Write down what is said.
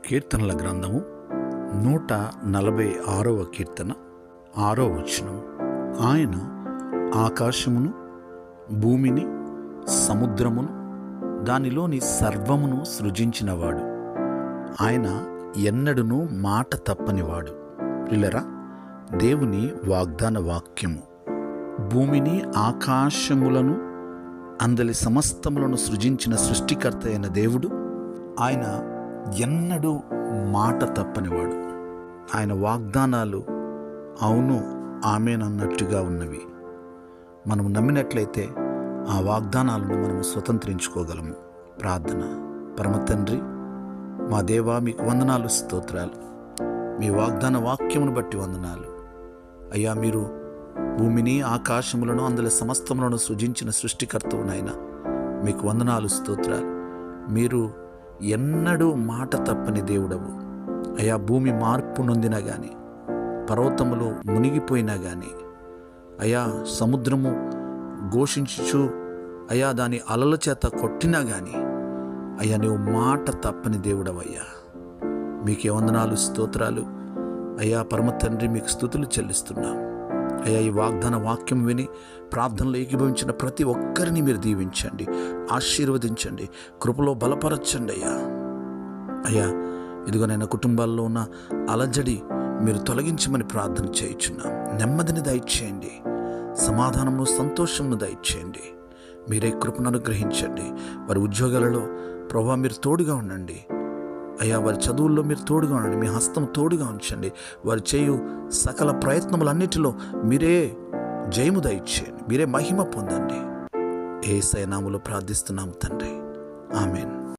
కీర్తనల గ్రంథము 146వ కీర్తన 6వ వచనం. ఆయన ఆకాశమును, భూమిని, సముద్రమును, దానిలోని సర్వమును సృజించినవాడు. ఆయన ఎన్నడూనూ మాట తప్పనివాడు. ప్రియులారా, దేవుని వాగ్దాన వాక్యము. భూమిని, ఆకాశములను, అందలి సమస్తములను సృజించిన సృష్టికర్త అయిన దేవుడు, ఆయన ఎన్నడూ మాట తప్పనివాడు. ఆయన వాగ్దానాలు అవును ఆమేనన్నట్టుగా ఉన్నవి. మనం నమ్మినట్లయితే ఆ వాగ్దానాలను మనము స్వతంత్రించుకోగలము. ప్రార్థన. పరమ తండ్రి, మా దేవా, మీకు వందనాలు, స్తోత్రాలు. మీ వాగ్దాన వాక్యమును బట్టి వందనాలు అయ్యా. మీరు భూమిని, ఆకాశములను, అందులో సమస్తములను సృజించిన సృష్టికర్తవు నాయన. మీకు వందనాలు, స్తోత్రాలు. మీరు ఎన్నడూ మాట తప్పని దేవుడవు అయ్యా. భూమి మార్పు నొందినా కానీ, పర్వతములు మునిగిపోయినా కానీ అయ్యా, సముద్రము ఘోషించుచు అయ్యా దాని అలల చేత కొట్టినా కానీ అయ్యా, నువ్వు మాట తప్పని దేవుడవయ్యా. మీకే వందనాలు, స్తోత్రాలు అయ్యా. పరమ తండ్రి, మీకు స్తుతులు చెల్లిస్తున్నాం అయ్యా. ఈ వాగ్దాన వాక్యం విని ప్రార్థనలో ఏకీభవించిన ప్రతి ఒక్కరిని మీరు దీవించండి, ఆశీర్వదించండి, కృపలో బలపరచండి అయ్యా. అయ్యా, ఇదిగోనైనా కుటుంబాల్లో ఉన్న అలజడి మీరు తొలగించమని ప్రార్థన చేయుచున్నాం. నెమ్మదిని దయచేయండి, సమాధానము, సంతోషమును దయచేయండి. మీరే కృపను అనుగ్రహించండి. వారి ఉద్యోగాలలో ప్రభువా మీరు తోడుగా ఉండండి అయ్యా. వారి చదువుల్లో మీరు తోడుగా ఉండండి. మీ హస్తం తోడుగా ఉంచండి. వారు చేయు సకల ప్రయత్నములన్నిటిలో మీరే జయము దయచేయండి. మీరే మహిమ పొందండి. యేసయ్య నామములో ప్రార్థిస్తున్నాము తండ్రి. ఆమేన్.